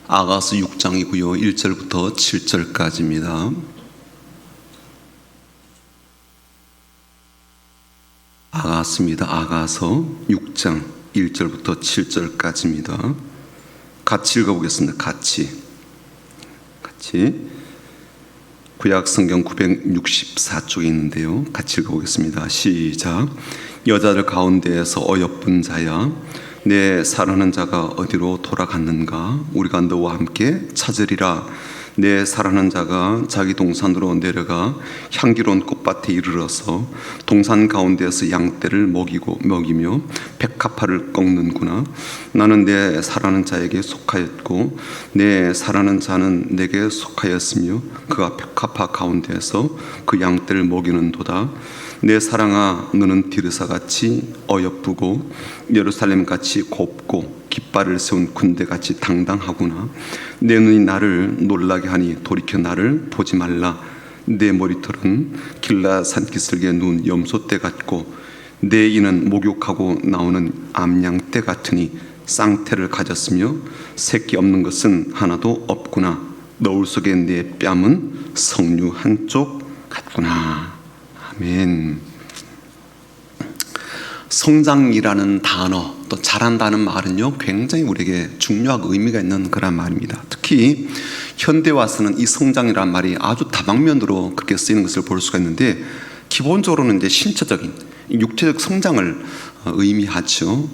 아가서 6장이고요. 1절부터 7절까지입니다. 아가서 6장 1절부터 7절까지입니다. 같이 읽어보겠습니다. 같이. 구약 성경 964쪽에 있는데요. 같이 읽어보겠습니다. 시작. 여자들 가운데에서 어여쁜 자야, 내 사랑하는 자가 어디로 돌아갔는가? 우리가 너와 함께 찾으리라. 내 사랑하는 자가 자기 동산으로 내려가 향기로운 꽃밭에 이르러서 동산 가운데에서 양떼를 먹이며 백합화를 꺾는구나. 나는 내 사랑하는 자에게 속하였고 내 사랑하는 자는 내게 속하였으며 그가 백합화 가운데에서 그 양떼를 먹이는도다. 내 사랑아, 너는 디르사같이 어여쁘고 예루살렘같이 곱고 깃발을 세운 군대같이 당당하구나. 내 눈이 나를 놀라게 하니 돌이켜 나를 보지 말라. 내 머리털은 길라 산기슭에 누운 염소떼 같고 내 이는 목욕하고 나오는 암양떼 같으니 쌍태를 가졌으며 새끼 없는 것은 하나도 없구나. 너울 속에 내 뺨은 석류 한쪽 같구나. 아멘. 성장이라는 단어, 또 자란다는 말은요, 굉장히 우리에게 중요하고 의미가 있는 그런 말입니다. 특히 현대 와서는 이 성장이라는 말이 아주 다방면으로 그렇게 쓰이는 것을 볼 수가 있는데, 기본적으로는 이제 신체적인 육체적 성장을 의미하죠.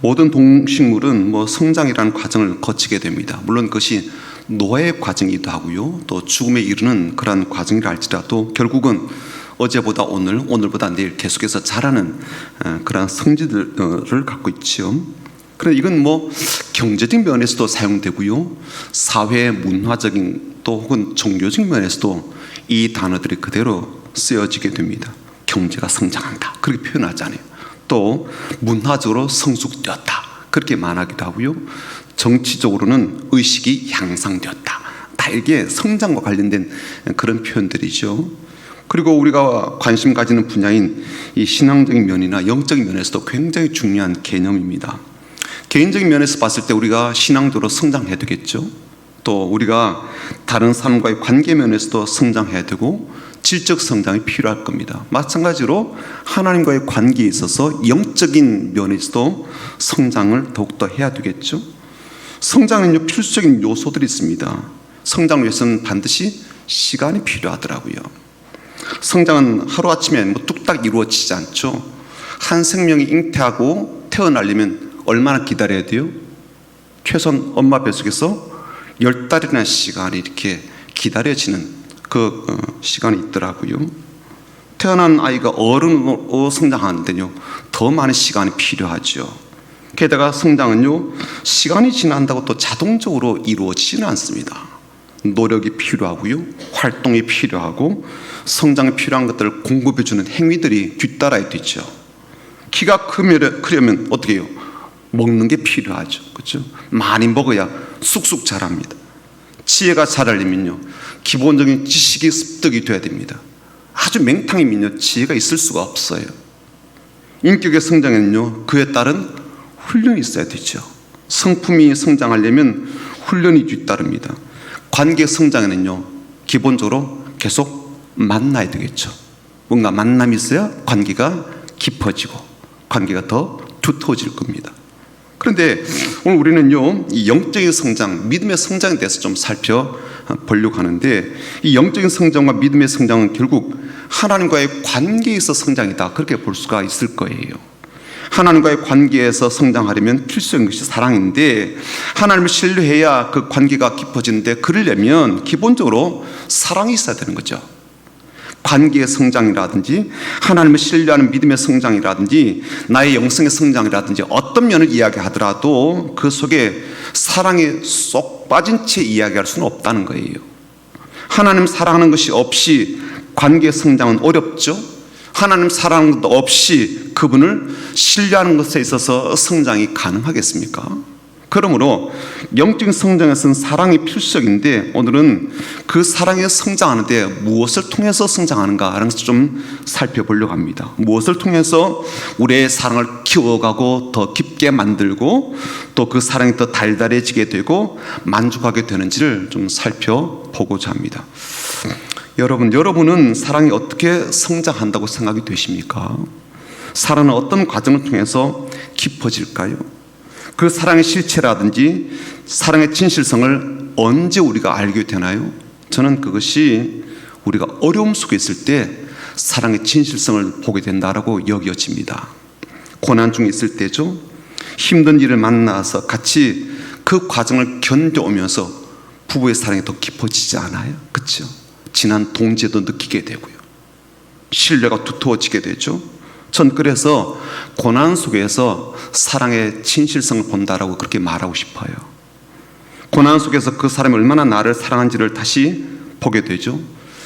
모든 동식물은 성장이라는 과정을 거치게 됩니다. 물론 그것이 노화의 과정이기도 하고요, 또 죽음에 이르는 그런 과정이라 할지라도 결국은 어제보다 오늘, 오늘보다 내일 계속해서 자라는 그런 성질들을 갖고 있죠. 그런데 이건 경제적 면에서도 사용되고요, 사회 문화적인 또 혹은 종교적 면에서도 이 단어들이 그대로 쓰여지게 됩니다. 경제가 성장한다, 그렇게 표현하잖아요. 또 문화적으로 성숙되었다, 그렇게 말하기도 하고요, 정치적으로는 의식이 향상되었다, 다 이게 성장과 관련된 그런 표현들이죠. 그리고 우리가 관심 가지는 분야인 이 신앙적인 면이나 영적인 면에서도 굉장히 중요한 개념입니다. 개인적인 면에서 봤을 때 우리가 신앙적으로 성장해야 되겠죠. 또 우리가 다른 사람과의 관계 면에서도 성장해야 되고 질적 성장이 필요할 겁니다. 마찬가지로 하나님과의 관계에 있어서 영적인 면에서도 성장을 더욱더 해야 되겠죠. 성장에는 필수적인 요소들이 있습니다. 성장을 위해서는 반드시 시간이 필요하더라고요. 성장은 하루아침에 뚝딱 이루어지지 않죠. 한 생명이 잉태하고 태어나려면 얼마나 기다려야 돼요? 최소한 엄마 뱃속에서 10달이나 시간이 이렇게 기다려지는 그 시간이 있더라고요. 태어난 아이가 어른으로 성장하는데요, 더 많은 시간이 필요하죠. 게다가 성장은요, 시간이 지난다고 또 자동적으로 이루어지지는 않습니다. 노력이 필요하고요, 활동이 필요하고, 성장이 필요한 것들을 공급해주는 행위들이 뒤따라야 되죠. 키가 크려면 어떻게 해요? 먹는 게 필요하죠. 그렇죠? 많이 먹어야 쑥쑥 자랍니다. 지혜가 자라려면요, 기본적인 지식이 습득이 돼야 됩니다. 아주 맹탕이면요, 지혜가 있을 수가 없어요. 인격의 성장에는요, 그에 따른 훈련이 있어야 되죠. 성품이 성장하려면 훈련이 뒤따릅니다. 관계 성장에는요, 기본적으로 계속 만나야 되겠죠. 뭔가 만남이 있어야 관계가 깊어지고 관계가 더 두터워질 겁니다. 그런데 오늘 우리는요, 이 영적인 성장, 믿음의 성장에 대해서 좀 살펴보려고 하는데, 이 영적인 성장과 믿음의 성장은 결국 하나님과의 관계에서 성장이다, 그렇게 볼 수가 있을 거예요. 하나님과의 관계에서 성장하려면 필수인 것이 사랑인데, 하나님을 신뢰해야 그 관계가 깊어지는데, 그러려면 기본적으로 사랑이 있어야 되는 거죠. 관계의 성장이라든지 하나님을 신뢰하는 믿음의 성장이라든지 나의 영성의 성장이라든지 어떤 면을 이야기하더라도 그 속에 사랑에 쏙 빠진 채 이야기할 수는 없다는 거예요. 하나님 사랑하는 것이 없이 관계의 성장은 어렵죠. 하나님 사랑하는 것도 없이 그분을 신뢰하는 것에 있어서 성장이 가능하겠습니까? 그러므로 영적인 성장에서는 사랑이 필수적인데 오늘은 그 사랑에 성장하는데 무엇을 통해서 성장하는가라는 것을 좀 살펴보려고 합니다. 무엇을 통해서 우리의 사랑을 키워가고 더 깊게 만들고 또 그 사랑이 더 달달해지게 되고 만족하게 되는지를 좀 살펴보고자 합니다. 여러분은 사랑이 어떻게 성장한다고 생각이 되십니까? 사랑은 어떤 과정을 통해서 깊어질까요? 그 사랑의 실체라든지 사랑의 진실성을 언제 우리가 알게 되나요? 저는 그것이 우리가 어려움 속에 있을 때 사랑의 진실성을 보게 된다라고 여겨집니다. 고난 중에 있을 때죠. 힘든 일을 만나서 같이 그 과정을 견뎌오면서 부부의 사랑이 더 깊어지지 않아요? 그렇죠? 진한 동지도 느끼게 되고요. 신뢰가 두터워지게 되죠. 전 그래서 고난 속에서 사랑의 진실성을 본다라고 그렇게 말하고 싶어요. 고난 속에서 그 사람이 얼마나 나를 사랑한지를 다시 보게 되죠.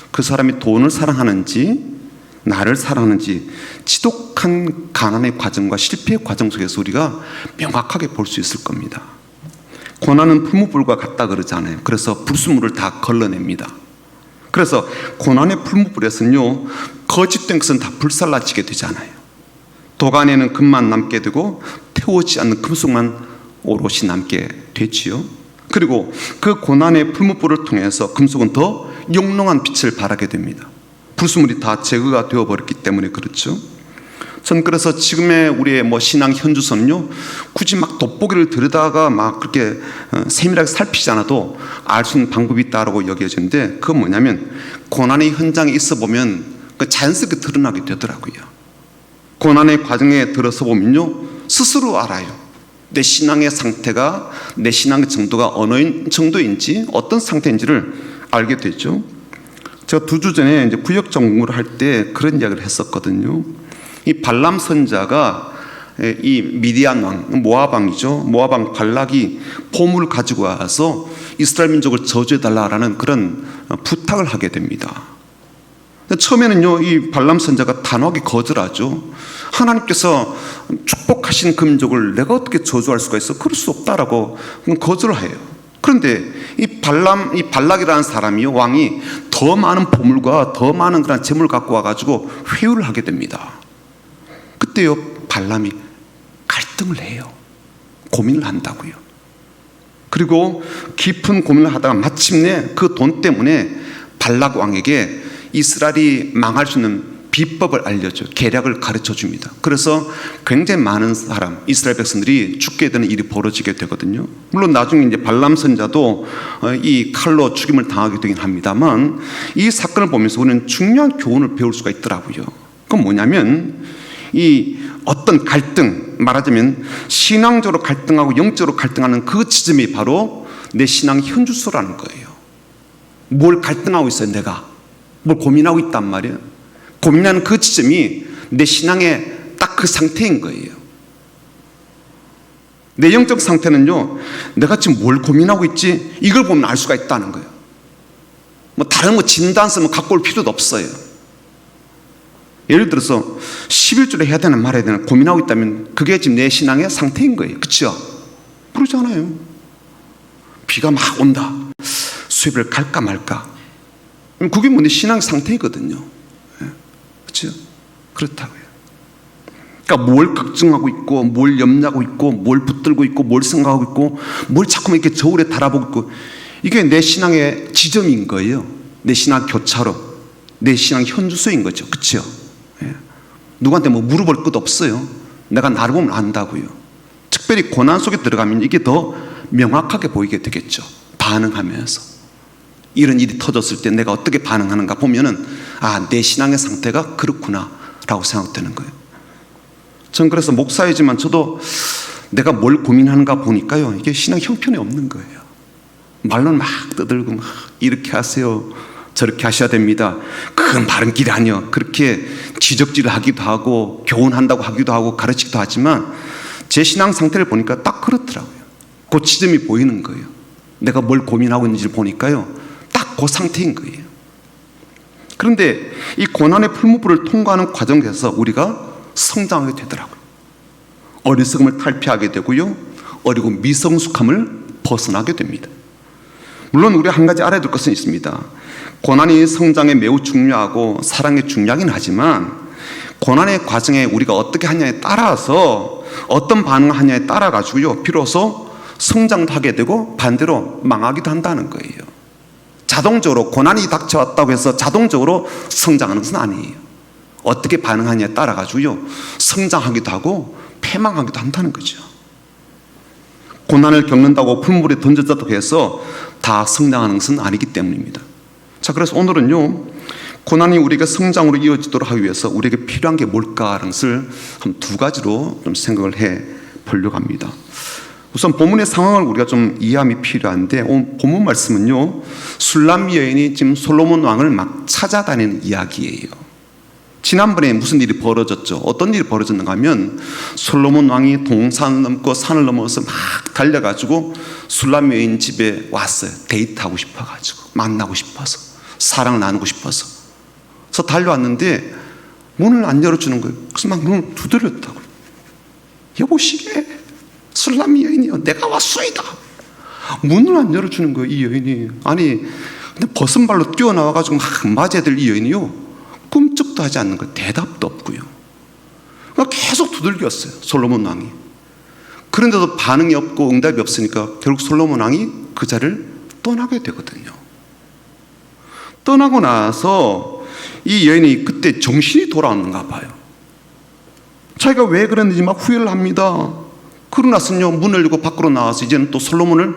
그 사람이 돈을 사랑하는지 나를 사랑하는지 지독한 가난의 과정과 실패의 과정 속에서 우리가 명확하게 볼 수 있을 겁니다. 고난은 풀무불과 같다 그러잖아요. 그래서 불순물을 다 걸러냅니다. 그래서 고난의 풀무불에서는요, 거짓된 것은 다 불살라지게 되잖아요. 도간에는 금만 남게 되고 태우지 않는 금속만 오롯이 남게 되지요. 그리고 그 고난의 풀무불을 통해서 금속은 더 영롱한 빛을 발하게 됩니다. 불순물이 다 제거가 되어버렸기 때문에 그렇죠. 전 그래서 지금의 우리의 신앙 현주소는요, 굳이 막 돋보기를 들여다가 막 그렇게 세밀하게 살피지 않아도 알 수 있는 방법이 있다라고 여겨지는데, 그건 뭐냐면 고난의 현장에 있어 보면 자연스럽게 드러나게 되더라고요. 고난의 과정에 들어서 보면요, 스스로 알아요. 내 신앙의 상태가, 내 신앙의 정도가 어느 정도인지, 어떤 상태인지를 알게 되죠. 제가 2주 전에 이제 구역적 공부를 할 때 그런 이야기를 했었거든요. 이 발람 선자가 이 미디안 왕, 모압 왕이죠. 모압 왕 발락이 보물을 가지고 와서 이스라엘 민족을 저주해달라라는 그런 부탁을 하게 됩니다. 처음에는요, 이 발람 선자가 단호하게 거절하죠. 하나님께서 축복하신 그 민족을 내가 어떻게 저주할 수가 있어? 그럴 수 없다라고 거절을 해요. 그런데 이 발락이라는 사람이요, 왕이 더 많은 보물과 더 많은 그런 재물을 갖고 와가지고 회유를 하게 됩니다. 그때요, 발람이 갈등을 해요. 고민을 한다고요. 그리고 깊은 고민을 하다가 마침내 그 돈 때문에 발락 왕에게 이스라엘이 망할 수 있는 비법을 알려줘, 계략을 가르쳐 줍니다. 그래서 굉장히 많은 사람, 이스라엘 백성들이 죽게 되는 일이 벌어지게 되거든요. 물론 나중에 이제 발람 선자도 이 칼로 죽임을 당하게 되긴 합니다만, 이 사건을 보면서 우리는 중요한 교훈을 배울 수가 있더라고요. 그건 뭐냐면, 이 어떤 갈등, 말하자면 신앙적으로 갈등하고 영적으로 갈등하는 그 지점이 바로 내 신앙 현주소라는 거예요. 뭘 갈등하고 있어요, 내가. 뭘 고민하고 있단 말이에요. 고민하는 그 지점이 내 신앙의 딱 그 상태인 거예요. 내 영적 상태는요, 내가 지금 뭘 고민하고 있지? 이걸 보면 알 수가 있다는 거예요. 다른 진단서 갖고 올 필요도 없어요. 예를 들어서 11조를 해야 되나 말아야 되나 고민하고 있다면 그게 지금 내 신앙의 상태인 거예요. 그렇죠? 그러잖아요. 비가 막 온다. 수협을 갈까 말까. 그게 내 신앙의 상태이거든요. 그렇죠? 그렇다고요. 그러니까 뭘 걱정하고 있고, 뭘 염려하고 있고, 뭘 붙들고 있고, 뭘 생각하고 있고, 뭘 자꾸만 이렇게 저울에 달아보고 있고, 이게 내 신앙의 지점인 거예요. 내 신앙 교차로, 내 신앙 현주소인 거죠. 그렇죠? 누구한테 물어볼 것도 없어요. 내가 나를 보면 안다고요. 특별히 고난 속에 들어가면 이게 더 명확하게 보이게 되겠죠. 반응하면서 이런 일이 터졌을 때 내가 어떻게 반응하는가 보면은 내 신앙의 상태가 그렇구나 라고 생각되는 거예요. 전 그래서 목사이지만 저도 내가 뭘 고민하는가 보니까요, 이게 신앙 형편이 없는 거예요. 말로는 막 떠들고 막 이렇게 하세요, 저렇게 하셔야 됩니다. 그건 바른 길이 아니요. 그렇게 지적질을 하기도 하고 교훈한다고 하기도 하고 가르치기도 하지만 제 신앙 상태를 보니까 딱 그렇더라고요. 그 지점이 보이는 거예요. 내가 뭘 고민하고 있는지를 보니까요, 딱 그 상태인 거예요. 그런데 이 고난의 풀무불을 통과하는 과정에서 우리가 성장하게 되더라고요. 어리석음을 탈피하게 되고요, 어리고 미성숙함을 벗어나게 됩니다. 물론 우리 한 가지 알아야 될 것은 있습니다. 고난이 성장에 매우 중요하고 사랑에 중요하긴 하지만 고난의 과정에 우리가 어떻게 하냐에 따라서 어떤 반응을 하냐에 따라 가지고요, 비로소 성장도 하게 되고 반대로 망하기도 한다는 거예요. 자동적으로 고난이 닥쳐왔다고 해서 자동적으로 성장하는 것은 아니에요. 어떻게 반응하냐에 따라 가지고요, 성장하기도 하고 패망하기도 한다는 거죠. 고난을 겪는다고 풀물에 던져졌다고 해서 다 성장하는 것은 아니기 때문입니다. 자, 그래서 오늘은요, 고난이 우리가 성장으로 이어지도록 하기 위해서 우리에게 필요한 게 뭘까라는 것을 한 두 가지로 좀 생각을 해 보려고 합니다. 우선 본문의 상황을 우리가 좀 이해함이 필요한데, 오늘 본문 말씀은요, 술람 여인이 지금 솔로몬 왕을 막 찾아다니는 이야기예요. 지난번에 무슨 일이 벌어졌죠? 어떤 일이 벌어졌는가 하면 솔로몬 왕이 동산을 넘고 산을 넘어서 막 달려가지고 술람 여인 집에 왔어요. 데이트하고 싶어가지고, 만나고 싶어서, 사랑을 나누고 싶어서. 그래서 달려왔는데 문을 안 열어주는 거예요. 그래서 막 문을 두드렸다고. 여보시게, 술람 여인이요, 내가 왔소이다. 문을 안 열어주는 거예요, 이 여인이. 아니, 근데 벗은 발로 뛰어나와가지고 막 맞아야 될 이 여인이요, 꿈쩍도 하지 않는 거예요. 대답도 없고요. 그러니까 계속 두들겼어요, 솔로몬 왕이. 그런데도 반응이 없고 응답이 없으니까 결국 솔로몬 왕이 그 자리를 떠나게 되거든요. 떠나고 나서 이 여인이 그때 정신이 돌아왔는가 봐요. 자기가 왜 그랬는지 막 후회를 합니다. 그러고 나서는요, 문을 열고 밖으로 나와서 이제는 또 솔로몬을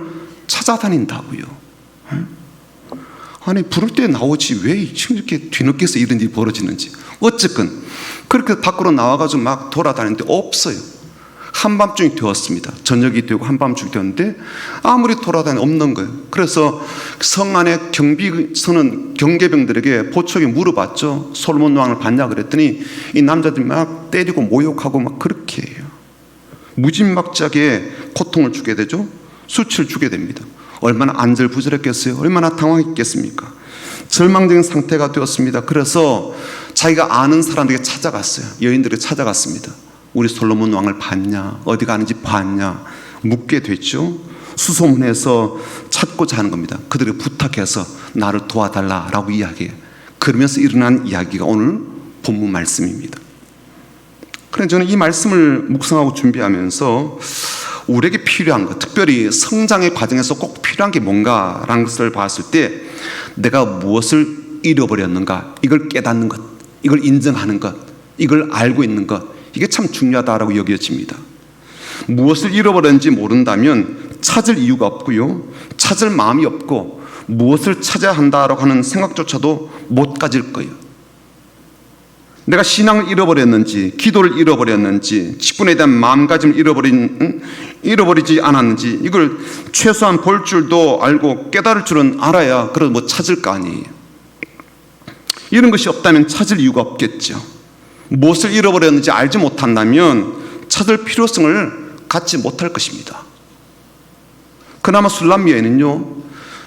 찾아다닌다고요. 아니, 부를 때 나오지 왜 지금 이렇게 뒤늦게서 이런 일이 벌어지는지. 어쨌건 그렇게 밖으로 나와가지고 막 돌아다니는데 없어요. 한밤중이 되었습니다. 저녁이 되고 한밤중이 되었는데 아무리 돌아다니는 없는 거예요. 그래서 성 안에 경비 서는 경계병들에게 보초하게 물어봤죠. 솔로몬 왕을 봤냐 그랬더니 이 남자들이 막 때리고 모욕하고 막 그렇게 해요. 무진막지하게 고통을 주게 되죠. 수치를 주게 됩니다. 얼마나 안절부절했겠어요? 얼마나 당황했겠습니까? 절망적인 상태가 되었습니다. 그래서 자기가 아는 사람들에게 찾아갔어요. 여인들에게 찾아갔습니다. 우리 솔로몬 왕을 봤냐? 어디 가는지 봤냐? 묻게 됐죠. 수소문해서 찾고자 하는 겁니다. 그들에게 부탁해서 나를 도와달라라고 이야기해요. 그러면서 일어난 이야기가 오늘 본문 말씀입니다. 그래서 저는 이 말씀을 묵상하고 준비하면서 우리에게 필요한 것, 특별히 성장의 과정에서 꼭 필요한 게 뭔가라는 것을 봤을 때 내가 무엇을 잃어버렸는가, 이걸 깨닫는 것, 이걸 인정하는 것, 이걸 알고 있는 것, 이게 참 중요하다라고 여겨집니다. 무엇을 잃어버렸는지 모른다면 찾을 이유가 없고요, 찾을 마음이 없고 무엇을 찾아야 한다라고 하는 생각조차도 못 가질 거예요. 내가 신앙을 잃어버렸는지, 기도를 잃어버렸는지, 직분에 대한 마음가짐을 잃어버리지 않았는지, 이걸 최소한 볼 줄도 알고 깨달을 줄은 알아야 그래도 뭐 찾을 거 아니에요. 이런 것이 없다면 찾을 이유가 없겠죠. 무엇을 잃어버렸는지 알지 못한다면 찾을 필요성을 갖지 못할 것입니다. 그나마 술람 여인은요,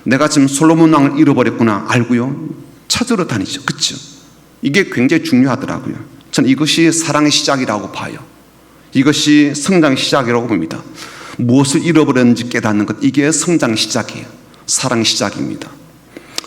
내가 지금 솔로몬 왕을 잃어버렸구나 알고요, 찾으러 다니죠. 그렇죠? 이게 굉장히 중요하더라고요. 저는 이것이 사랑의 시작이라고 봐요. 이것이 성장의 시작이라고 봅니다. 무엇을 잃어버렸는지 깨닫는 것, 이게 성장의 시작이에요. 사랑의 시작입니다.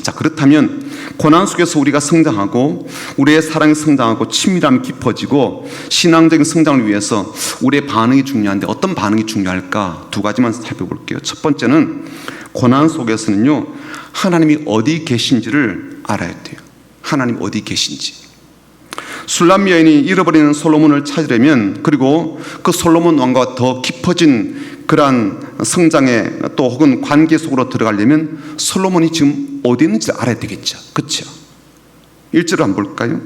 자, 그렇다면 고난 속에서 우리가 성장하고 우리의 사랑이 성장하고 친밀함이 깊어지고 신앙적인 성장을 위해서 우리의 반응이 중요한데 어떤 반응이 중요할까? 두 가지만 살펴볼게요. 첫 번째는 고난 속에서는요, 하나님이 어디 계신지를 알아야 돼요. 하나님 어디 계신지. 술람 여인이 잃어버리는 솔로몬을 찾으려면, 그리고 그 솔로몬 왕과 더 깊어진 그러한 성장의 또 혹은 관계 속으로 들어가려면 솔로몬이 지금 어디 있는지 알아야 되겠죠. 그렇죠? 1절을 한번 볼까요?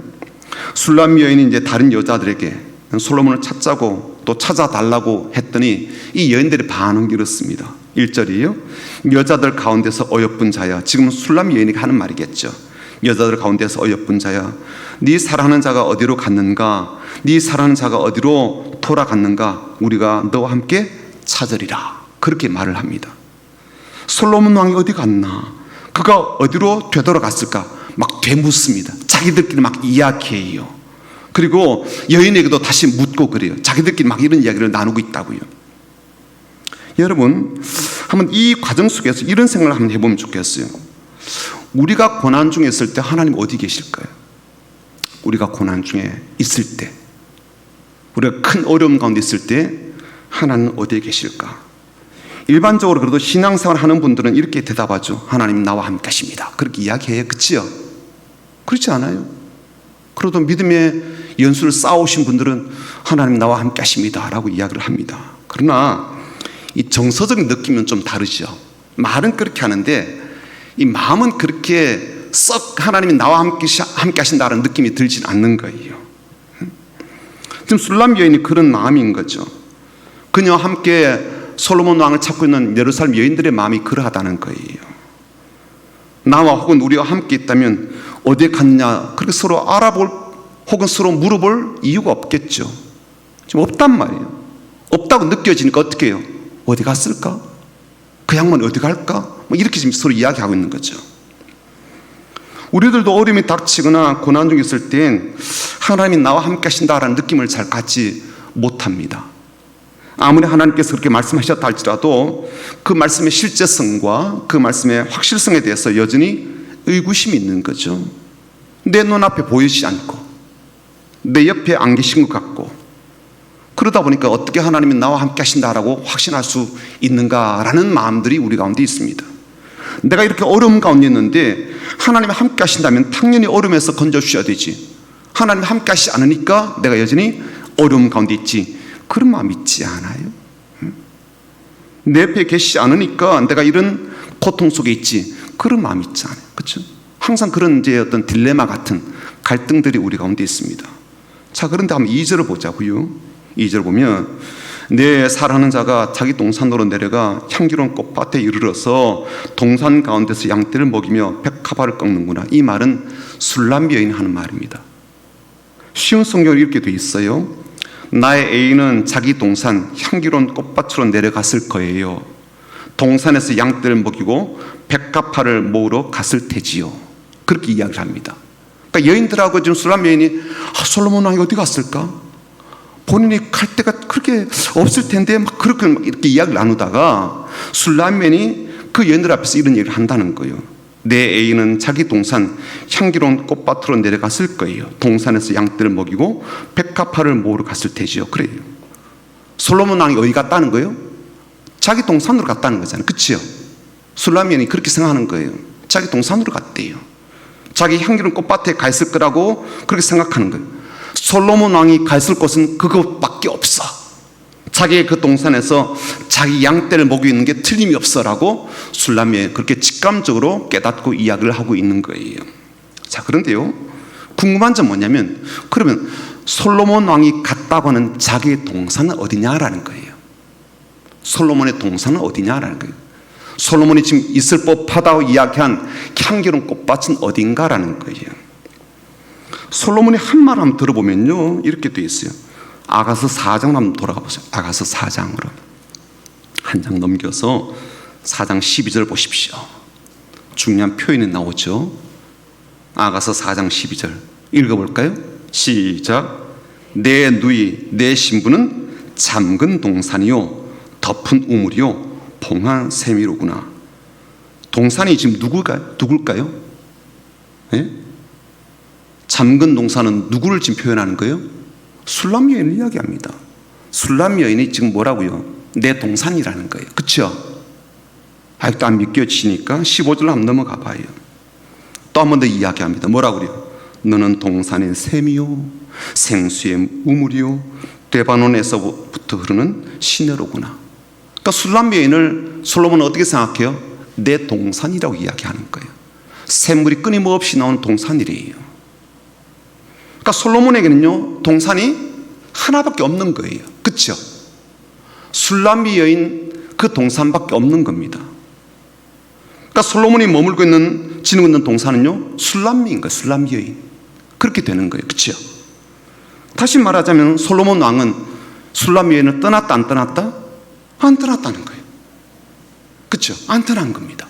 술람 여인이 이제 다른 여자들에게 솔로몬을 찾자고 또 찾아달라고 했더니 이 여인들의 반응이 이렇습니다. 1절이에요. 여자들 가운데서 어여쁜 자야. 지금 술람 여인이 하는 말이겠죠. 여자들 가운데서 어여쁜 자야, 네 사랑하는 자가 어디로 갔는가? 네 사랑하는 자가 어디로 돌아갔는가? 우리가 너와 함께 찾으리라. 그렇게 말을 합니다. 솔로몬 왕이 어디 갔나? 그가 어디로 되돌아갔을까? 막 되묻습니다. 자기들끼리 막 이야기해요. 그리고 여인에게도 다시 묻고 그래요. 자기들끼리 막 이런 이야기를 나누고 있다고요. 여러분, 한번 이 과정 속에서 이런 생각을 한번 해보면 좋겠어요. 우리가 고난 중에 있을 때 하나님 어디 계실까요? 우리가 고난 중에 있을 때, 우리가 큰 어려움 가운데 있을 때 하나님 어디에 계실까? 일반적으로 그래도 신앙생활 하는 분들은 이렇게 대답하죠. 하나님 나와 함께 하십니다. 그렇게 이야기해요. 그치요? 그렇지 않아요? 그래도 믿음의 연수를 쌓아오신 분들은 하나님 나와 함께 하십니다 라고 이야기를 합니다. 그러나 이 정서적인 느낌은 좀 다르죠. 말은 그렇게 하는데 이 마음은 그렇게 썩 하나님이 나와 함께 하신다는 느낌이 들진 않는 거예요. 지금 술람 여인이 그런 마음인 거죠. 그녀와 함께 솔로몬 왕을 찾고 있는 예루살렘 여인들의 마음이 그러하다는 거예요. 나와 혹은 우리와 함께 있다면 어디에 갔냐 그렇게 서로 알아볼 혹은 서로 물어볼 이유가 없겠죠. 지금 없단 말이에요. 없다고 느껴지니까 어떻게 해요? 어디 갔을까? 그 양반 어디 갈까? 뭐 이렇게 지금 서로 이야기하고 있는 거죠. 우리들도 어려움이 닥치거나 고난 중에 있을 땐 하나님이 나와 함께 하신다라는 느낌을 잘 갖지 못합니다. 아무리 하나님께서 그렇게 말씀하셨다 할지라도 그 말씀의 실제성과 그 말씀의 확실성에 대해서 여전히 의구심이 있는 거죠. 내 눈앞에 보이지 않고 내 옆에 안 계신 것 같고, 그러다 보니까 어떻게 하나님이 나와 함께 하신다라고 확신할 수 있는가라는 마음들이 우리 가운데 있습니다. 내가 이렇게 어려움 가운데 있는데 하나님이 함께 하신다면 당연히 어려움에서 건져주셔야 되지. 하나님이 함께 하시지 않으니까 내가 여전히 어려움 가운데 있지. 그런 마음 있지 않아요? 내 옆에 계시지 않으니까 내가 이런 고통 속에 있지. 그런 마음 있지 않아요? 그렇죠? 항상 그런 이제 어떤 딜레마 같은 갈등들이 우리 가운데 있습니다. 자, 그런데 한번 2절을 보자고요. 2절 보면 내 사랑하는 자가 자기 동산으로 내려가 향기로운 꽃밭에 이르러서 동산 가운데서 양떼를 먹이며 백합화를 꺾는구나. 이 말은 술람 여인이 하는 말입니다. 쉬운 성경에 이렇게 돼 있어요. 나의 애인은 자기 동산 향기로운 꽃밭으로 내려갔을 거예요. 동산에서 양떼를 먹이고 백합화를 모으러 갔을 테지요. 그렇게 이야기를 합니다. 그러니까 여인들하고 지금 술람 여인이 솔로몬 왕이 어디 갔을까? 본인이 갈 데가 그렇게 없을 텐데 막 그렇게 이렇게 이야기를 나누다가 술람 여인이 그 여인들 앞에서 이런 얘기를 한다는 거예요. 내 애인은 자기 동산 향기로운 꽃밭으로 내려갔을 거예요. 동산에서 양떼를 먹이고 백합화를 모으러 갔을 테지요. 그래요. 솔로몬 왕이 어디 갔다는 거예요? 자기 동산으로 갔다는 거잖아요. 그치요? 술람 여인이 그렇게 생각하는 거예요. 자기 동산으로 갔대요. 자기 향기로운 꽃밭에 가 있을 거라고 그렇게 생각하는 거예요. 솔로몬 왕이 가 있을 곳은 그것밖에 없어. 자기의 그 동산에서 자기 양떼를 먹이는 게 틀림이 없어라고 술람이 그렇게 직감적으로 깨닫고 이야기를 하고 있는 거예요. 자, 그런데요, 궁금한 점 뭐냐면, 그러면 솔로몬 왕이 갔다고 하는 자기의 동산은 어디냐라는 거예요. 솔로몬의 동산은 어디냐라는 거예요. 솔로몬이 지금 있을 법하다고 이야기한 향기로운 꽃밭은 어딘가라는 거예요. 솔로몬이 한 말 한번 들어보면요, 이렇게 돼 있어요. 아가서 4장으로 한번 돌아가 보세요. 아가서 4장으로 한 장 넘겨서 4장 12절 보십시오. 중요한 표현이 나오죠. 아가서 4장 12절 읽어볼까요? 시작. 내 누이 내 신부는 잠근 동산이요 덮은 우물이요 봉한 세미로구나. 동산이 지금 누굴까요? 예? 잠근 동산은 누구를 지금 표현하는 거예요? 술람 여인을 이야기합니다. 술람 여인이 지금 뭐라고요? 내 동산이라는 거예요. 그렇죠? 아직도 안 믿겨지니까 15절로 한번 넘어가 봐요. 또 한 번 더 이야기합니다. 뭐라고 그래요? 너는 동산의 샘이요 생수의 우물이요 레바논에서부터 흐르는 시내로구나. 그러니까 술람 여인을 솔로몬은 어떻게 생각해요? 내 동산이라고 이야기하는 거예요. 샘물이 끊임없이 나오는 동산이래요. 그러니까 솔로몬에게는요, 동산이 하나밖에 없는 거예요. 그렇죠? 술람미 여인 그 동산밖에 없는 겁니다. 그러니까 솔로몬이 머물고 있는 지니고 있는 동산은요, 술람미인 거예요. 술람미 여인. 그렇게 되는 거예요. 그렇죠? 다시 말하자면 솔로몬 왕은 술람미 여인을 떠났다 안 떠났다? 안 떠났다는 거예요. 그렇죠? 안 떠난 겁니다.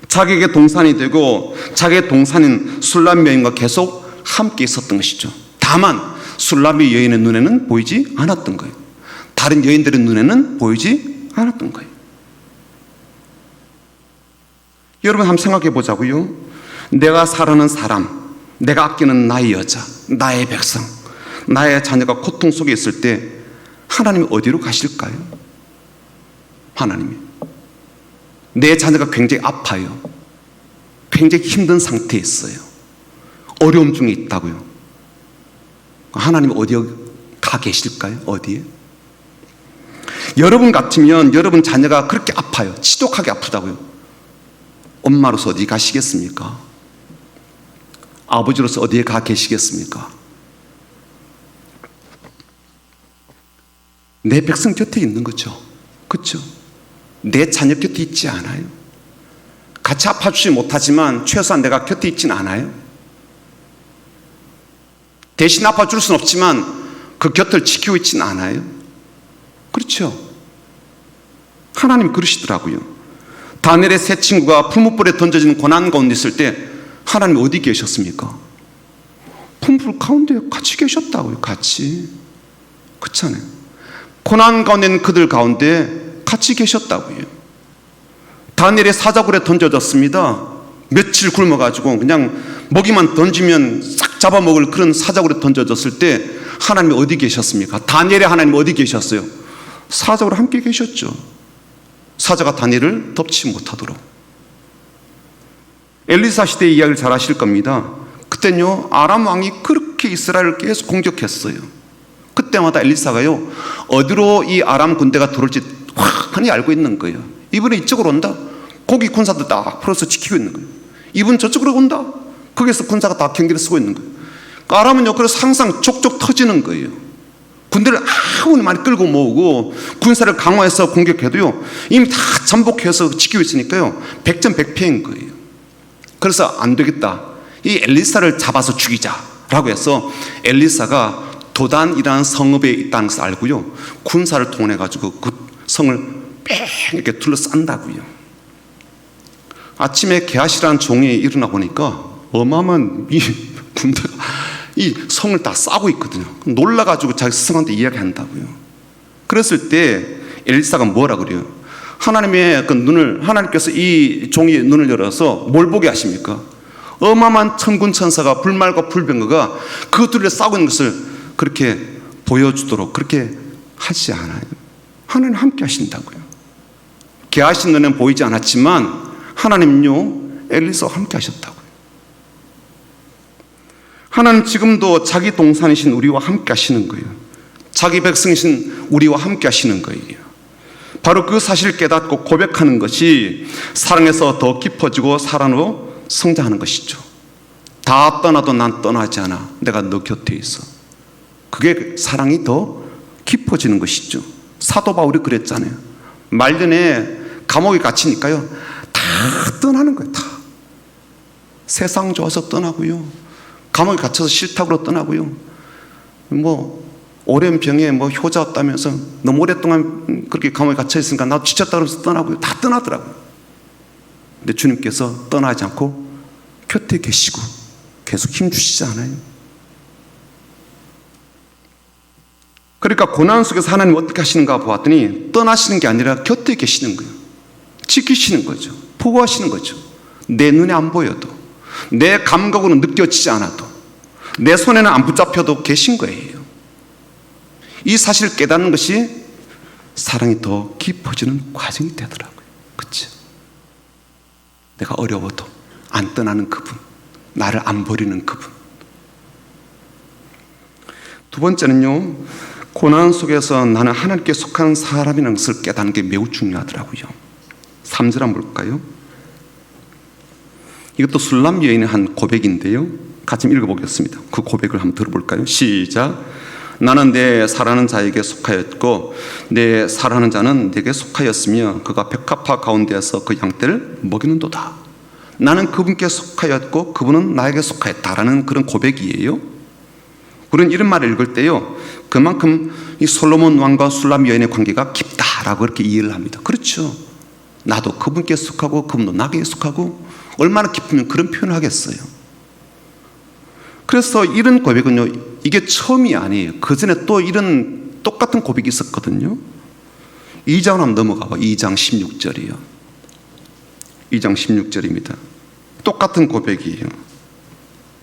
자기에게 동산이 되고 자기의 동산인 술람미 여인과 계속 함께 있었던 것이죠. 다만 술람미 여인의 눈에는 보이지 않았던 거예요. 다른 여인들의 눈에는 보이지 않았던 거예요. 여러분 한번 생각해 보자고요. 내가 사랑하는 사람, 내가 아끼는 나의 여자, 나의 백성, 나의 자녀가 고통 속에 있을 때 하나님이 어디로 가실까요? 하나님이 내 자녀가 굉장히 아파요. 굉장히 힘든 상태에 있어요. 어려움 중에 있다고요. 하나님이 어디에 가 계실까요? 어디에? 여러분 같으면 여러분 자녀가 그렇게 아파요. 지독하게 아프다고요. 엄마로서 어디 가시겠습니까? 아버지로서 어디에 가 계시겠습니까? 내 백성 곁에 있는 거죠. 그렇죠? 내 자녀 곁에 있지 않아요. 같이 아파주지 못하지만 최소한 내가 곁에 있진 않아요. 대신 아파줄 수는 없지만 그 곁을 지키고 있진 않아요. 그렇죠? 하나님 그러시더라고요. 다니엘의 세 친구가 풀무불에 던져진 고난 가운데 있을 때 하나님 어디 계셨습니까? 풀무불 가운데 같이 계셨다고요. 같이. 그렇잖아요. 고난 가운데 있는 그들 가운데 같이 계셨다고요. 다니엘의 사자굴에 던져졌습니다. 며칠 굶어가지고 그냥 먹이만 던지면 싹 잡아먹을 그런 사자굴에 던져졌을 때 하나님이 어디 계셨습니까? 다니엘의 하나님 어디 계셨어요? 사자굴에 함께 계셨죠. 사자가 다니엘을 덮지 못하도록. 엘리사 시대의 이야기를 잘 아실 겁니다. 그때는요 아람 왕이 그렇게 이스라엘을 계속 공격했어요. 그때마다 엘리사가요 어디로 이 아람 군대가 들어올지 확연히 알고 있는 거예요. 이번에 이쪽으로 온다. 거기 군사들 딱 풀어서 지키고 있는 거예요. 이분 저쪽으로 온다. 거기서 군사가 다 경계를 쓰고 있는 거예요. 아람은요 그래서 항상 족족 터지는 거예요. 군대를 아무리 많이 끌고 모으고 군사를 강화해서 공격해도요 이미 다 잠복해서 지키고 있으니까요 백전백패인 거예요. 그래서 안 되겠다. 이 엘리사를 잡아서 죽이자라고 해서 엘리사가 도단이라는 성읍에 있다는 것을 알고요 군사를 동원해 가지고 그 성을 뺑 이렇게 둘러싼다고요. 아침에 게하시라는 종이 일어나 보니까 어마어마한 이 군대가 이 성을 다 싸고 있거든요. 놀라가지고 자기 스승한테 이야기한다고요. 그랬을 때 엘리사가 뭐라 그래요? 하나님의 그 눈을, 하나님께서 이 종의 눈을 열어서 뭘 보게 하십니까? 어마어마한 천군 천사가 불말과 불병거가 그 둘을 싸고 있는 것을 그렇게 보여주도록 그렇게 하지 않아요. 하나님 함께 하신다고요. 게하신 눈에는 보이지 않았지만 하나님은요 엘리사와 함께 하셨다고요. 하나님 지금도 자기 동산이신 우리와 함께 하시는 거예요. 자기 백성이신 우리와 함께 하시는 거예요. 바로 그 사실을 깨닫고 고백하는 것이 사랑에서 더 깊어지고 사랑으로 성장하는 것이죠. 다 떠나도 난 떠나지 않아. 내가 너 곁에 있어. 그게 사랑이 더 깊어지는 것이죠. 사도 바울이 그랬잖아요. 말년에 감옥에 갇히니까요 다 떠나는 거예요. 다 세상 좋아서 떠나고요 감옥에 갇혀서 싫다고 떠나고요 뭐 오랜 병에 뭐 효자 없다면서 너무 오랫동안 그렇게 감옥에 갇혀 있으니까 나도 지쳤다 그러면서 떠나고요. 다 떠나더라고요. 근데 주님께서 떠나지 않고 곁에 계시고 계속 힘주시지 않아요? 그러니까 고난 속에서 하나님 어떻게 하시는가 보았더니 떠나시는 게 아니라 곁에 계시는 거예요. 지키시는 거죠. 보호하시는 거죠. 내 눈에 안 보여도 내 감각으로 느껴지지 않아도 내 손에는 안 붙잡혀도 계신 거예요. 이 사실을 깨닫는 것이 사랑이 더 깊어지는 과정이 되더라고요. 그렇죠? 내가 어려워도 안 떠나는 그분, 나를 안 버리는 그분. 두 번째는요, 고난 속에서 나는 하나님께 속한 사람이라는 것을 깨닫는 게 매우 중요하더라고요. 3절 한번 볼까요? 이것도 술람 여인의 한 고백인데요, 같이 읽어보겠습니다. 그 고백을 한번 들어볼까요? 시작. 나는 내 사랑하는 자에게 속하였고 내 사랑하는 자는 내게 속하였으며 그가 백합화 가운데에서 그 양떼를 먹이는도다. 나는 그분께 속하였고 그분은 나에게 속하였다라는 그런 고백이에요. 우리는 이런 말을 읽을 때요, 그만큼 이 솔로몬 왕과 술람 여인의 관계가 깊다라고 이렇게 이해를 합니다. 그렇죠. 나도 그분께 속하고 그분도 나에게 속하고 얼마나 깊으면 그런 표현을 하겠어요. 그래서 이런 고백은요, 이게 처음이 아니에요. 그 전에 또 이런 똑같은 고백이 있었거든요. 2장으로 한번 넘어가 봐. 2장 16절이요. 2장 16절입니다. 똑같은 고백이에요.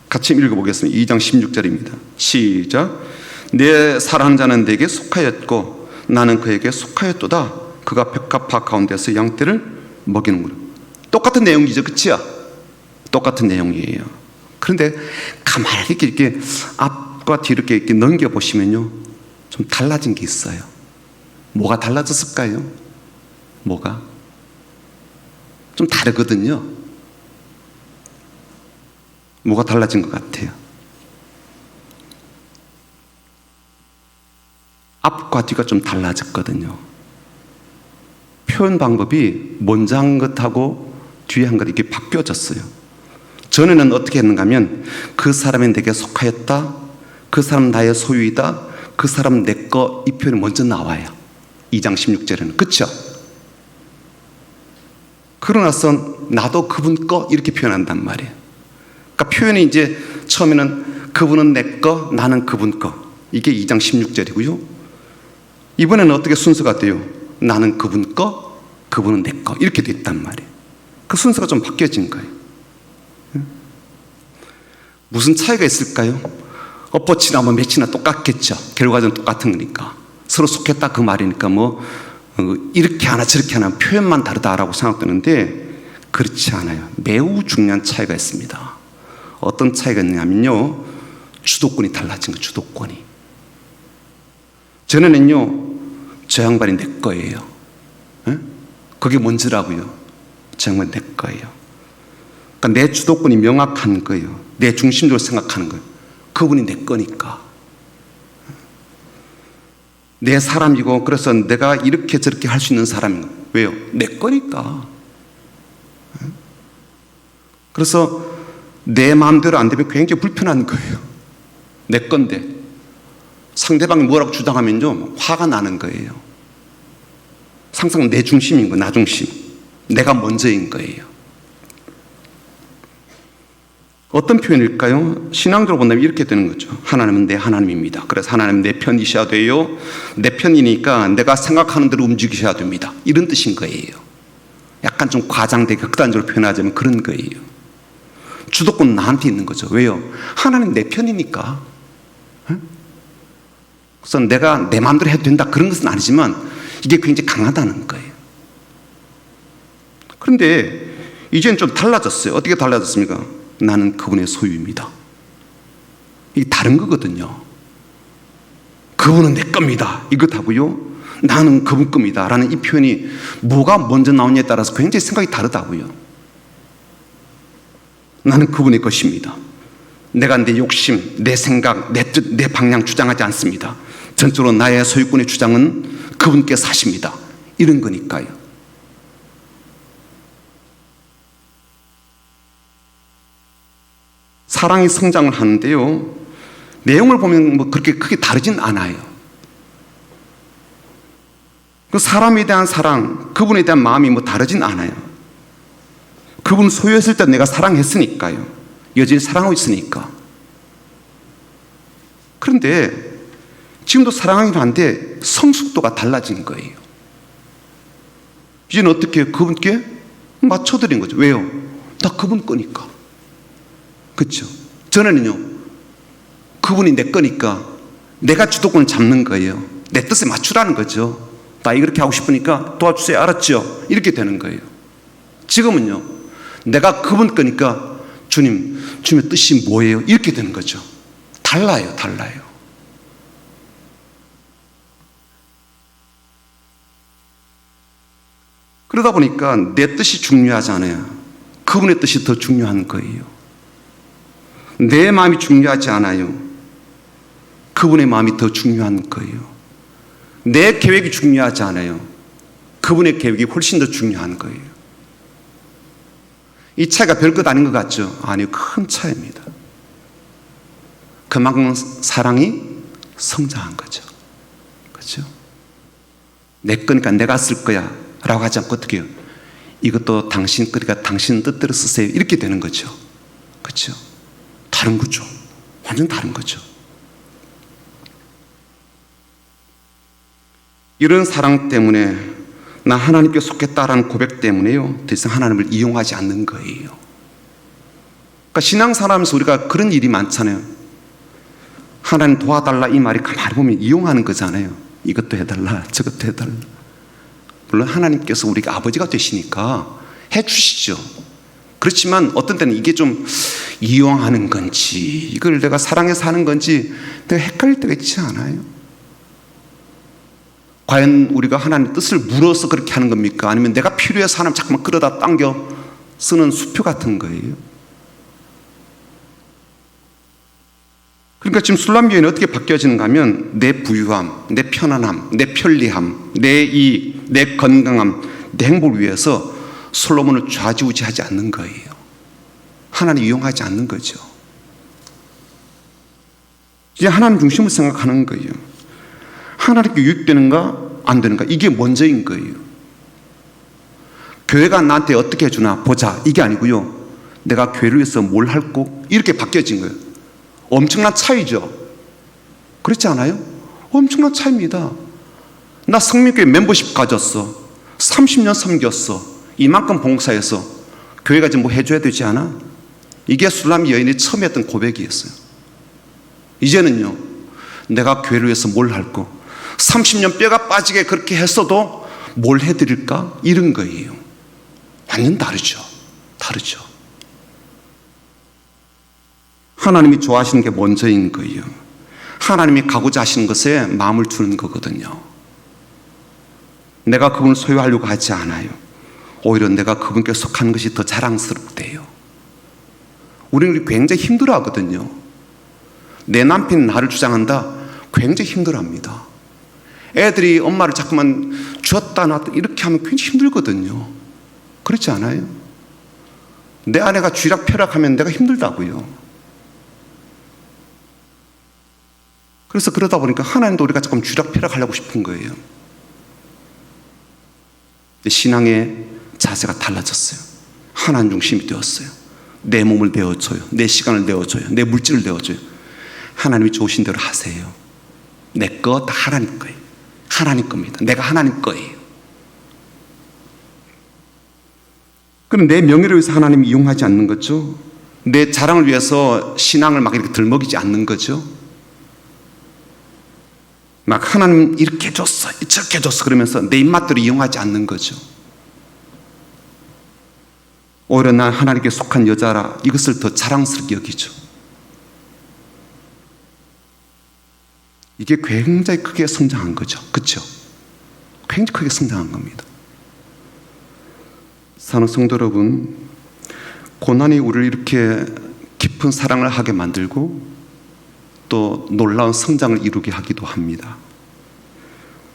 같이 읽어보겠습니다. 2장 16절입니다. 시작. 내 사랑하는 자는 내게 속하였고 나는 그에게 속하였도다. 그가 백합화 가운데서 양떼를 먹이는구나. 똑같은 내용이죠. 그치요? 똑같은 내용이에요. 그런데 가만히 이렇게 앞과 뒤로 이렇게 넘겨보시면요, 좀 달라진 게 있어요. 뭐가 달라졌을까요? 뭐가? 좀 다르거든요. 뭐가 달라진 것 같아요? 앞과 뒤가 좀 달라졌거든요. 표현 방법이 먼저 한 것하고 뒤에 한 것 이렇게 바뀌어졌어요. 전에는 어떻게 했는가 하면 그 사람이 내게 속하였다, 그 사람 나의 소유이다, 그 사람 내 거, 이 표현이 먼저 나와요. 2장 16절에는. 그렇죠? 그러고 나서 나도 그분 거 이렇게 표현한단 말이에요. 그러니까 표현이 이제 처음에는 그분은 내 거, 나는 그분 거. 이게 2장 16절이고요. 이번에는 어떻게 순서가 돼요? 나는 그분 거, 그분은 내 거. 이렇게 됐단 말이에요. 그 순서가 좀 바뀌어진 거예요. 무슨 차이가 있을까요? 엎어치나 뭐 매치나 똑같겠죠. 결과는 똑같은 거니까. 서로 속했다 그 말이니까 뭐 이렇게 하나 저렇게 하나 표현만 다르다라고 생각되는데 그렇지 않아요. 매우 중요한 차이가 있습니다. 어떤 차이가 있냐면요, 주도권이 달라진 거예요. 주도권이. 전에는요, 저 양반이 내 거예요. 에? 그게 뭔지라고요? 저 양반이 내 거예요. 그러니까 내 주도권이 명확한 거예요. 내 중심적으로 생각하는 거예요. 그분이 내 거니까. 내 사람이고, 그래서 내가 이렇게 저렇게 할 수 있는 사람인 거예요. 왜요? 내 거니까. 그래서 내 마음대로 안 되면 굉장히 불편한 거예요. 내 건데 상대방이 뭐라고 주장하면 좀 화가 나는 거예요. 항상 내 중심인 거예요. 나 중심. 내가 먼저인 거예요. 어떤 표현일까요? 신앙적으로 본다면 이렇게 되는 거죠. 하나님은 내 하나님입니다. 그래서 하나님 내 편이셔야 돼요. 내 편이니까 내가 생각하는 대로 움직이셔야 됩니다. 이런 뜻인 거예요. 약간 좀 과장되게 극단적으로 표현하자면 그런 거예요. 주도권은 나한테 있는 거죠. 왜요? 하나님 내 편이니까. 그래서 내가 내 마음대로 해도 된다 그런 것은 아니지만 이게 굉장히 강하다는 거예요. 그런데 이제는 좀 달라졌어요. 어떻게 달라졌습니까? 나는 그분의 소유입니다. 이게 다른 거거든요. 그분은 내 겁니다. 이것하고요, 나는 그분 겁니다 라는 이 표현이 뭐가 먼저 나오냐에 따라서 굉장히 생각이 다르다고요. 나는 그분의 것입니다. 내가 내 욕심, 내 생각, 내 뜻, 내 방향 주장하지 않습니다. 전적으로 나의 소유권의 주장은 그분께서 하십니다. 이런 거니까요. 사랑이 성장을 하는데요, 내용을 보면 뭐 그렇게 크게 다르진 않아요. 그 사람에 대한 사랑, 그분에 대한 마음이 뭐 다르진 않아요. 그분 소유했을 때 내가 사랑했으니까요. 여전히 사랑하고 있으니까. 그런데 지금도 사랑하긴 한데 성숙도가 달라진 거예요. 이제는 어떻게 해요? 그분께 맞춰드린 거죠. 왜요? 나 그분 거니까. 그렇죠? 전에는요, 그분이 내 거니까 내가 주도권을 잡는 거예요. 내 뜻에 맞추라는 거죠. 나 이렇게 하고 싶으니까 도와주세요. 알았죠? 이렇게 되는 거예요. 지금은요, 내가 그분 거니까 주님, 주님의 뜻이 뭐예요? 이렇게 되는 거죠. 달라요. 달라요. 그러다 보니까 내 뜻이 중요하지 않아요. 그분의 뜻이 더 중요한 거예요. 내 마음이 중요하지 않아요. 그분의 마음이 더 중요한 거예요. 내 계획이 중요하지 않아요. 그분의 계획이 훨씬 더 중요한 거예요. 이 차이가 별것 아닌 것 같죠? 아니요, 큰 차이입니다. 그만큼 사랑이 성장한 거죠. 그렇죠? 내 거니까 내가 쓸 거야 라고 하지 않고 어떻게 해요? 이것도 당신 거니까 당신 뜻대로 쓰세요. 이렇게 되는 거죠. 그렇죠? 다른 거죠. 완전 다른 거죠. 이런 사랑 때문에 나 하나님께 속했다라는 고백 때문에요, 더 이상 하나님을 이용하지 않는 거예요. 그러니까 신앙생활하면서 우리가 그런 일이 많잖아요. 하나님 도와달라 이 말이 가만히 보면 이용하는 거잖아요. 이것도 해달라 저것도 해달라. 물론 하나님께서 우리가 아버지가 되시니까 해주시죠. 그렇지만 어떤 때는 이게 좀 이용하는 건지 이걸 내가 사랑해서 하는 건지 내가 헷갈릴 때가 있지 않아요? 과연 우리가 하나님의 뜻을 물어서 그렇게 하는 겁니까? 아니면 내가 필요해서 하나님 자꾸만 끌어다 당겨 쓰는 수표 같은 거예요? 그러니까 지금 술람 비유는 어떻게 바뀌어지는가 하면 내 부유함, 내 편안함, 내 편리함, 내 이익, 내 건강함, 내 행복을 위해서 솔로몬을 좌지우지하지 않는 거예요. 하나님 이용하지 않는 거죠. 이제 하나님 중심을 생각하는 거예요. 하나님께 유익되는가 안 되는가 이게 먼저인 거예요. 교회가 나한테 어떻게 해주나 보자 이게 아니고요, 내가 교회를 위해서 뭘 할고 이렇게 바뀌어진 거예요. 엄청난 차이죠. 그렇지 않아요? 엄청난 차이입니다. 나 성민교회 멤버십 가졌어. 30년 섬겼어. 이만큼 봉사해서 교회가 지금 뭐 해줘야 되지 않아? 이게 술람 여인이 처음 했던 고백이었어요. 이제는요, 내가 교회를 위해서 뭘 할고 30년 뼈가 빠지게 그렇게 했어도 뭘 해드릴까? 이런 거예요. 완전 다르죠. 다르죠. 하나님이 좋아하시는 게 먼저인 거예요. 하나님이 가고자 하시는 것에 마음을 두는 거거든요. 내가 그분을 소유하려고 하지 않아요. 오히려 내가 그분께 속한 것이 더 자랑스럽대요. 우리는 굉장히 힘들어하거든요. 내 남편이 나를 주장한다? 굉장히 힘들어합니다. 애들이 엄마를 자꾸만 줬다 놨다 이렇게 하면 굉장히 힘들거든요. 그렇지 않아요? 내 아내가 쥐락펴락하면 내가 힘들다고요. 그래서 그러다 보니까 하나님도 우리가 조금 쥐락펴락하려고 싶은 거예요. 신앙의 자세가 달라졌어요. 하나님 중심이 되었어요. 내 몸을 내어줘요. 내 시간을 내어줘요. 내 물질을 내어줘요. 하나님이 좋으신 대로 하세요. 내 거 다 하나님 거예요. 하나님 겁니다. 내가 하나님 거예요. 그럼 내 명예를 위해서 하나님이 이용하지 않는 거죠. 내 자랑을 위해서 신앙을 막 이렇게 들먹이지 않는 거죠. 막 하나님 이렇게 해줬어 저렇게 해줬어 그러면서 내 입맛대로 이용하지 않는 거죠. 오히려 난 하나님께 속한 여자라 이것을 더 자랑스럽게 여기죠. 이게 굉장히 크게 성장한 거죠. 그렇죠? 굉장히 크게 성장한 겁니다. 사랑하는 성도 여러분, 고난이 우리를 이렇게 깊은 사랑을 하게 만들고 또 놀라운 성장을 이루게 하기도 합니다.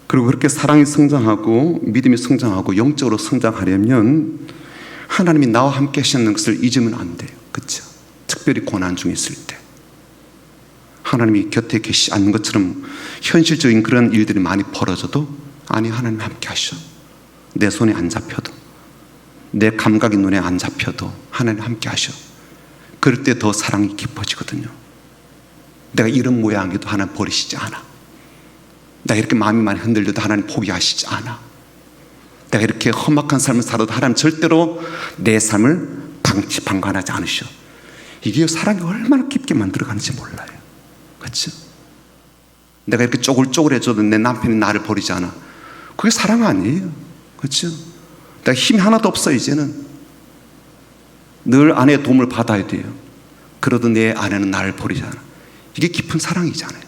그리고 그렇게 사랑이 성장하고 믿음이 성장하고 영적으로 성장하려면 하나님이 나와 함께 하시는 것을 잊으면 안 돼요. 그렇죠? 특별히 고난 중에 있을 때 하나님이 곁에 계시지 않는 것처럼 현실적인 그런 일들이 많이 벌어져도 아니 하나님 함께 하셔. 내 손에 안 잡혀도 내 감각이 눈에 안 잡혀도 하나님 함께 하셔. 그럴 때 더 사랑이 깊어지거든요. 내가 이런 모양에도 하나님 버리시지 않아. 내가 이렇게 마음이 많이 흔들려도 하나님 포기하시지 않아. 내가 이렇게 험악한 삶을 살아도 하나님 절대로 내 삶을 방관하지 않으셔. 이게 사랑이 얼마나 깊게 만들어가는지 몰라요. 그렇죠? 내가 이렇게 쪼글쪼글해져도 내 남편이 나를 버리지 않아. 그게 사랑 아니에요. 그렇죠? 내가 힘이 하나도 없어 이제는. 늘 아내의 도움을 받아야 돼요. 그러도 내 아내는 나를 버리지 않아. 이게 깊은 사랑이잖아요.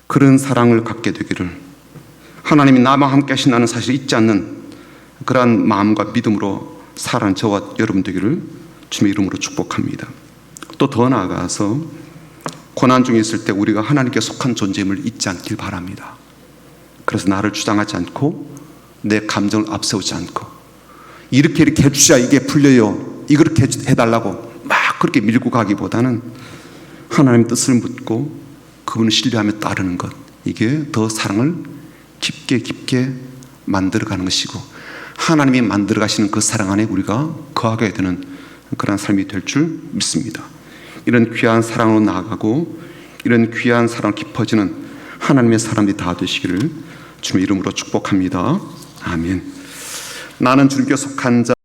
그런 사랑을 갖게 되기를 하나님이 나와 함께 하신다는 사실을 잊지 않는 그러한 마음과 믿음으로 살아가는 저와 여러분 되기를 주님의 이름으로 축복합니다. 또 더 나아가서 고난 중에 있을 때 우리가 하나님께 속한 존재임을 잊지 않길 바랍니다. 그래서 나를 주장하지 않고 내 감정을 앞세우지 않고 이렇게 해주셔야 이게 풀려요. 이렇게 해달라고 막 그렇게 밀고 가기보다는 하나님 뜻을 묻고 그분을 신뢰하며 따르는 것, 이게 더 사랑을 깊게 만들어가는 것이고 하나님이 만들어가시는 그 사랑 안에 우리가 거하게 되는 그런 삶이 될 줄 믿습니다. 이런 귀한 사랑으로 나아가고 이런 귀한 사랑 깊어지는 하나님의 사람들이 다 되시기를 주님의 이름으로 축복합니다. 아멘. 나는 주님께 속한 자